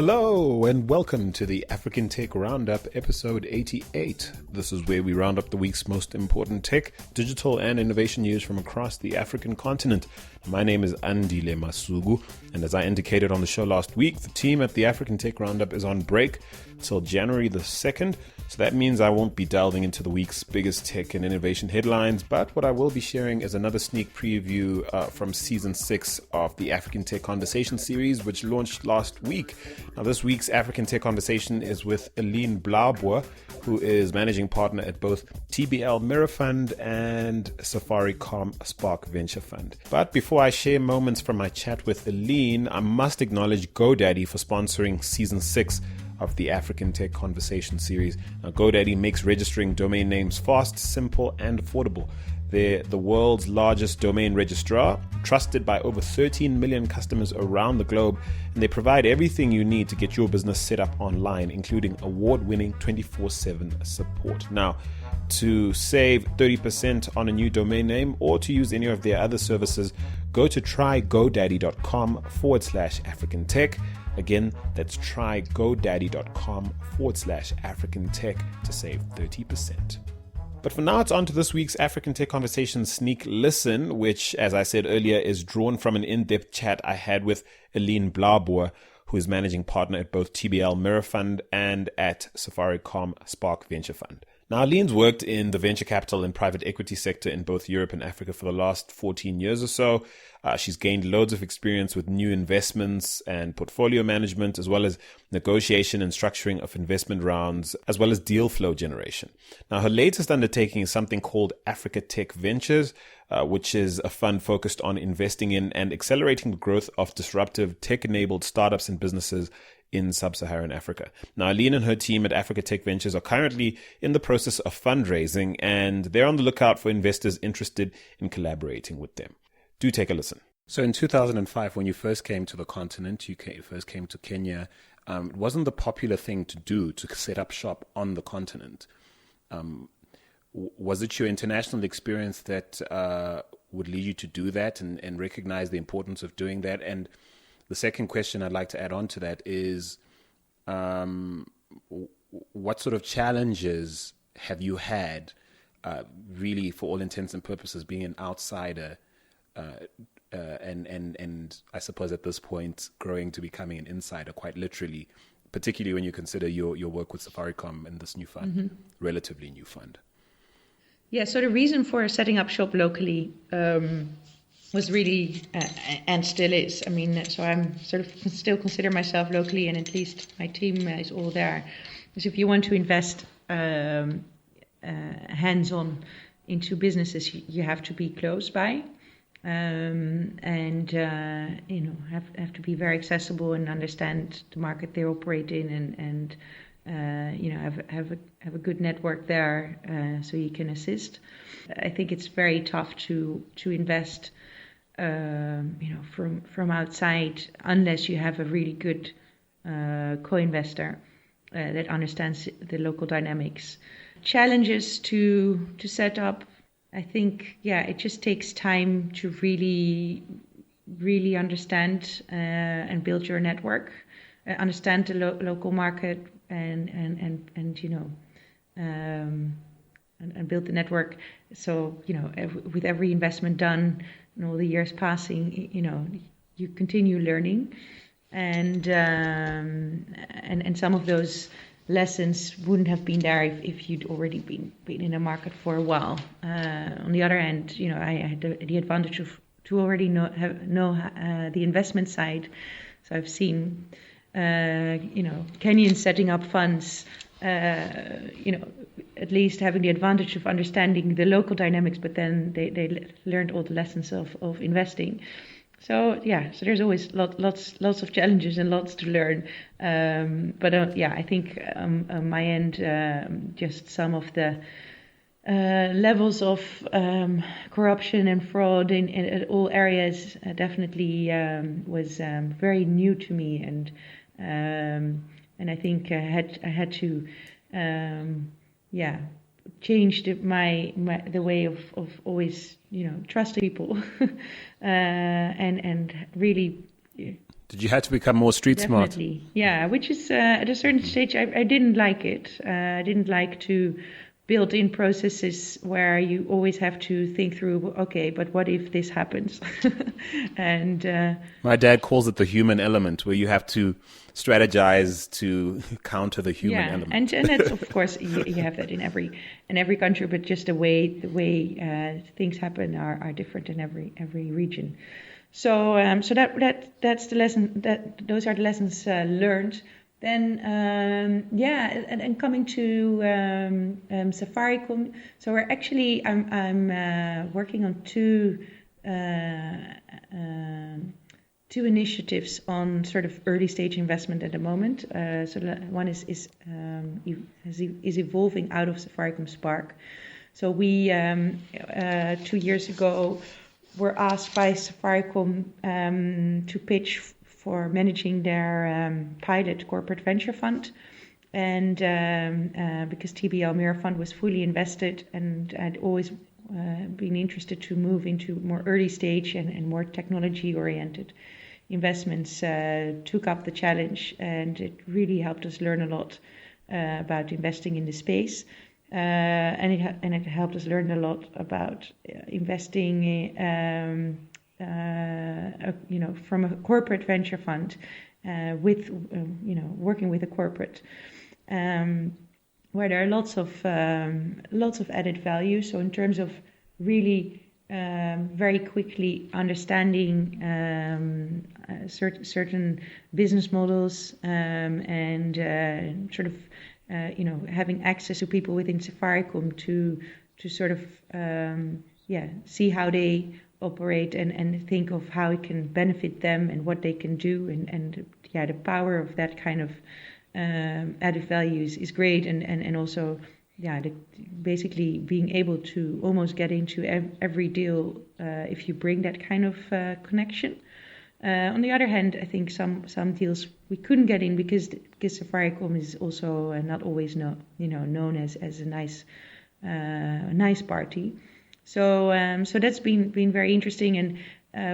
Hello and welcome to the African Tech Roundup, episode 88. This is where we round up the week's most important tech, digital and innovation news from across the African continent. My name is Andile Masugu, and as I indicated on the show last week, the team at the African Tech Roundup is on break till January the 2nd, so that means I won't be delving into the week's biggest tech and innovation headlines, but what I will be sharing is another sneak preview from Season 6 of the African Tech Conversation series, which launched last week. Now, this week's African Tech Conversation is with Eline Blaauboer, who is managing partner at both TBL Mirror Fund and Safaricom Spark Venture Fund. But before I share moments from my chat with Eline, I must acknowledge GoDaddy for sponsoring Season 6 of the African Tech Conversation series. Now, GoDaddy makes registering domain names fast, simple, and affordable. They're the world's largest domain registrar, trusted by over 13 million customers around the globe, and they provide everything you need to get your business set up online, including award-winning 24/7 support. Now, to save 30% on a new domain name or to use any of their other services, go to trygodaddy.com/African Tech. Again, that's trygodaddy.com/African Tech to save 30%. But for now, it's on to this week's African Tech Conversation Sneak Listen, which, as I said earlier, is drawn from an in-depth chat I had with Eline Blaauboer, who is managing partner at both TBL Mirror Fund and at Safaricom Spark Venture Fund. Now, Eline's worked in the venture capital and private equity sector in both Europe and Africa for the last 14 years or so. She's gained loads of experience with new investments and portfolio management, as well as negotiation and structuring of investment rounds, as well as deal flow generation. Now, her latest undertaking is something called Africa Tech Ventures, which is a fund focused on investing in and accelerating the growth of disruptive tech-enabled startups and businesses in sub-Saharan Africa. Now, Eline and her team at Africa Tech Ventures are currently in the process of fundraising, and they're on the lookout for investors interested in collaborating with them. Do take a listen. So in 2005, when you first came to the continent, first came to Kenya, it wasn't the popular thing to do to set up shop on the continent. Was it your international experience that would lead you to do that and recognize the importance of doing that? And the second question I'd like to add on to that is, what sort of challenges have you had, really, for all intents and purposes, being an outsider, and I suppose at this point, growing to becoming an insider, quite literally, particularly when you consider your work with Safaricom and this new fund, relatively new fund? Yeah, so the reason for setting up shop locally was really, and still is, so I'm sort of still consider myself locally, and at least my team is all there. Because if you want to invest hands-on into businesses, you have to be close by, and have to be very accessible and understand the market they operate in, and have a good network there, so you can assist. I think it's very tough to invest from outside unless you have a really good co-investor that understands the local dynamics. Challenges to set up, I think, it just takes time to really understand and build your network, understand the local market, and build the network. So with every investment done and all the years passing, you continue learning, and some of those lessons wouldn't have been there if you'd already been in a market for a while. On the other hand, I had the advantage to already know the investment side, so I've seen Kenyans setting up funds, at least having the advantage of understanding the local dynamics, but then they learned all the lessons of investing. So there's always lots of challenges and lots to learn. I think on my end, just some of the levels of corruption and fraud in all areas definitely was very new to me, and I think I had to changed the way of always trusting people and really Did you have to become more street smart? Definitely, yeah. Which is at a certain stage, I didn't like it. I didn't like to build in processes where you always have to think through. Okay, but what if this happens? And my dad calls it the human element, where you have to strategize to counter the human element. and that's of course you have that in every country, but just the way things happen are different in every region. So that's the lesson. Those are the lessons learned. Then and coming to Safaricom. So we're actually I'm working on two initiatives on sort of early stage investment at the moment. So one is evolving out of Safaricom Spark. So we 2 years ago were asked by Safaricom to pitch for managing their pilot corporate venture fund. And because TBL Mirror Fund was fully invested, and I'd always been interested to move into more early stage and more technology oriented investments, took up the challenge, and it really helped us learn a lot about investing in the space. And it helped us learn a lot about investing, from a corporate venture fund, with working with a corporate, where there are lots of added value. So in terms of really very quickly understanding certain business models, and sort of having access to people within Safaricom to sort of see how they operate and think of how it can benefit them and what they can do, and the power of that kind of added value is great, and also basically being able to almost get into every deal if you bring that kind of connection. On the other hand, I think some deals we couldn't get in because Safaricom is also not always known as a nice party. So that's been very interesting, and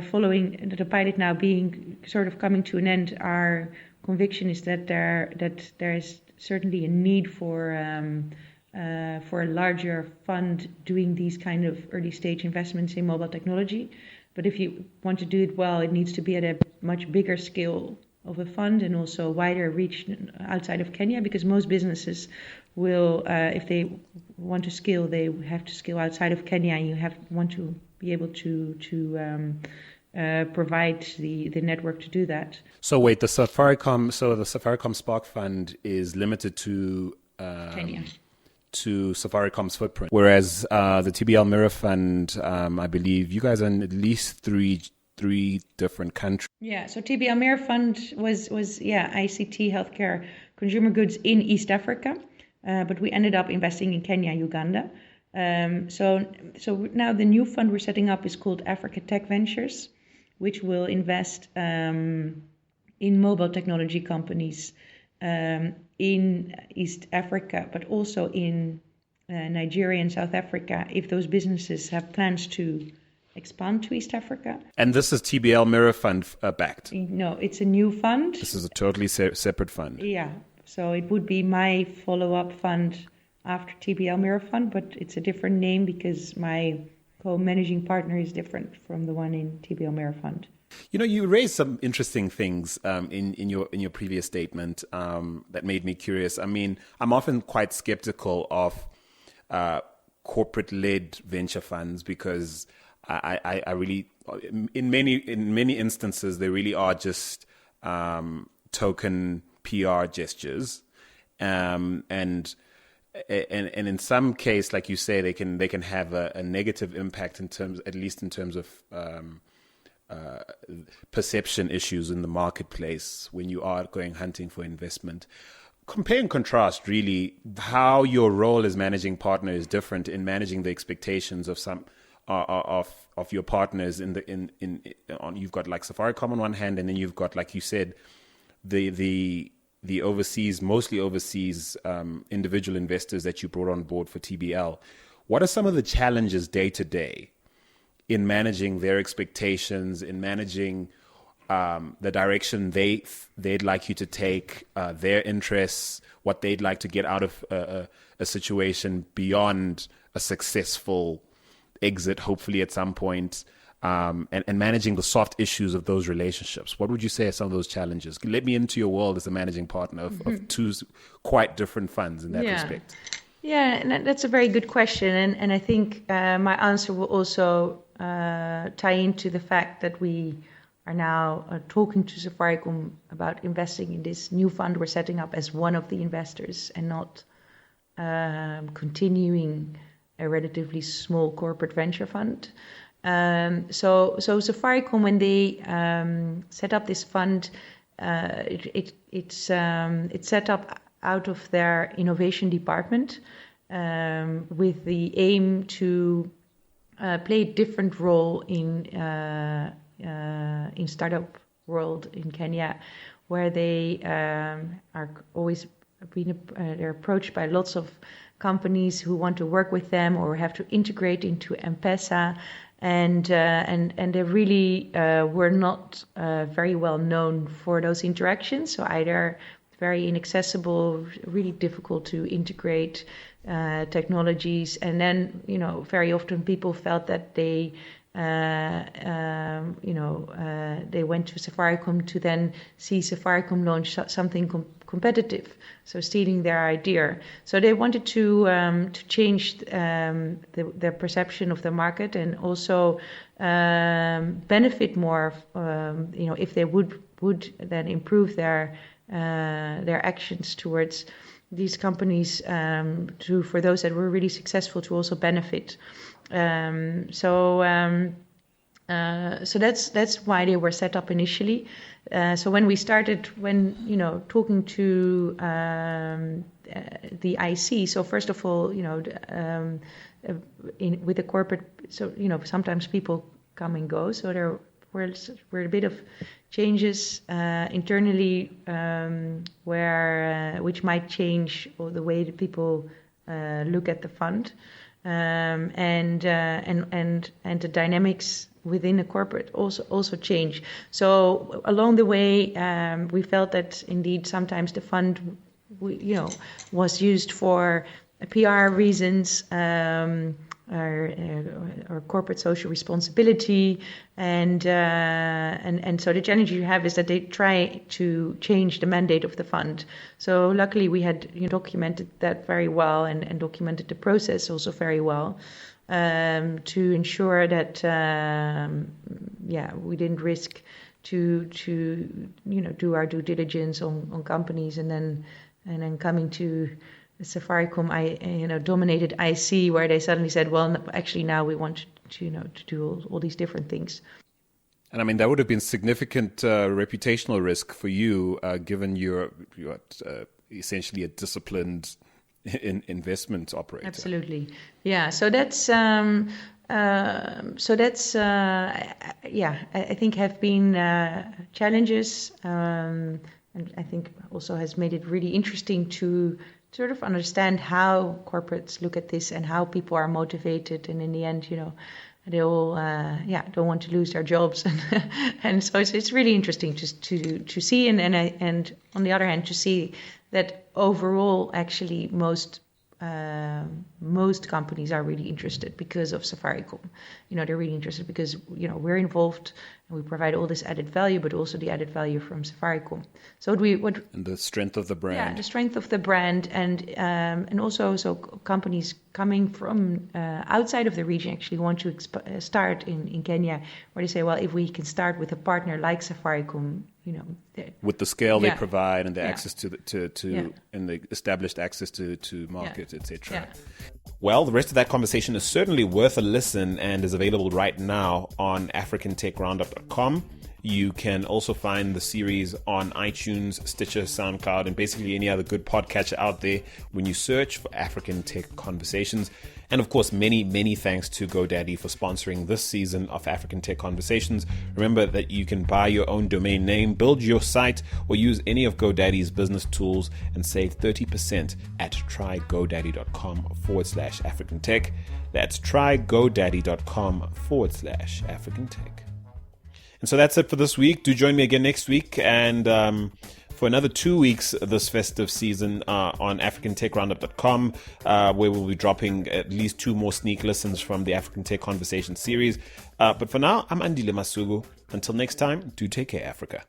following the pilot now being sort of coming to an end, our conviction is that there is certainly a need for a larger fund doing these kind of early stage investments in mobile technology. But if you want to do it well, it needs to be at a much bigger scale of a fund, and also wider reach outside of Kenya, because most businesses will, if they want to scale, they have to scale outside of Kenya, and you want to be able to provide the network to do that. So wait, the Safaricom Spark Fund is limited to Kenya. To Safaricom's footprint, whereas the TBL Mirror Fund, I believe you guys are in at least three different countries. Yeah, so TBL Mirror Fund was ICT, healthcare, consumer goods in East Africa, but we ended up investing in Kenya, Uganda. So now the new fund we're setting up is called Africa Tech Ventures, which will invest in mobile technology companies in East Africa, but also in Nigeria and South Africa, if those businesses have plans to expand to East Africa. And this is TBL Mirror Fund backed? No, it's a new fund. This is a totally separate fund. Yeah, so it would be my follow-up fund after TBL Mirror Fund, but it's a different name because my co-managing partner is different from the one in TBL Mirror Fund. You raised some interesting things in your previous statement that made me curious. I mean, I'm often quite skeptical of corporate-led venture funds because I really, in many instances, they really are just token PR gestures, and in some case, like you say, they can have a negative impact in terms of perception issues in the marketplace when you are going hunting for investment. Compare and contrast really how your role as managing partner is different in managing the expectations of some of your partners you've got like Safaricom on one hand, and then you've got, like you said, the mostly overseas individual investors that you brought on board for TBL. What are some of the challenges day to day in managing their expectations, in managing the direction they'd like you to take, their interests, what they'd like to get out of a situation beyond a successful exit, hopefully at some point, and managing the soft issues of those relationships. What would you say are some of those challenges? Let me into your world as a managing partner of two quite different funds in that respect. Yeah, and that's a very good question. And I think my answer will also tie into the fact that we are now talking to Safaricom about investing in this new fund we're setting up as one of the investors and not continuing a relatively small corporate venture fund. So Safaricom, when they set up this fund, it's set up out of their innovation department with the aim to play a different role in startup world in Kenya, where they are always they're approached by lots of companies who want to work with them or have to integrate into M-Pesa, and they really were not very well known for those interactions. So either very inaccessible, really difficult to integrate technologies, and then very often people felt that they they went to Safaricom to then see Safaricom launch something competitive, so stealing their idea. So they wanted to change their perception of the market and also benefit more. If they would then improve their actions towards these companies, for those that were really successful to also benefit. So that's why they were set up initially. So when we started, talking to the IC, so first of all, with the corporate, so sometimes people come and go, so there were a bit of changes internally which might change the way that people look at the fund. And the dynamics within the corporate also change. So along the way, we felt that indeed sometimes the fund, was used for PR reasons, or corporate social responsibility, and so the challenge you have is that they try to change the mandate of the fund. So luckily we had documented that very well and documented the process also very well, to ensure that we didn't risk to do our due diligence on companies and then coming to Safaricom, dominated IC, where they suddenly said, well, actually now we want to do all these different things. And I mean, that would have been significant reputational risk for you, given you're essentially a disciplined investment operator. Absolutely, yeah. So that's I think have been challenges, and I think also has made it really interesting to sort of understand how corporates look at this and how people are motivated, and in the end, they all don't want to lose their jobs, and so it's really interesting to see, and on the other hand to see that overall actually most companies are really interested because of Safaricom. They're really interested because we're involved and we provide all this added value, but also the added value from Safaricom. So and the strength of the brand. Yeah, the strength of the brand, and also so companies coming from outside of the region actually want to start in Kenya, where they say, well, if we can start with a partner like Safaricom, with the scale they provide and the access to and the established access to markets, etc. Yeah. Well, the rest of that conversation is certainly worth a listen and is available right now on africantechroundup.com. You can also find the series on iTunes, Stitcher, SoundCloud, and basically any other good podcatcher out there when you search for African Tech Conversations. And of course, many, many thanks to GoDaddy for sponsoring this season of African Tech Conversations. Remember that you can buy your own domain name, build your site, or use any of GoDaddy's business tools and save 30% at trygodaddy.com/African Tech. That's trygodaddy.com/African Tech. And so that's it for this week. Do join me again next week and for another 2 weeks this festive season on AfricanTechRoundup.com, where we'll be dropping at least 2 more sneak listens from the African Tech Conversation series. But for now, I'm Andile Masuku. Until next time, do take care, Africa.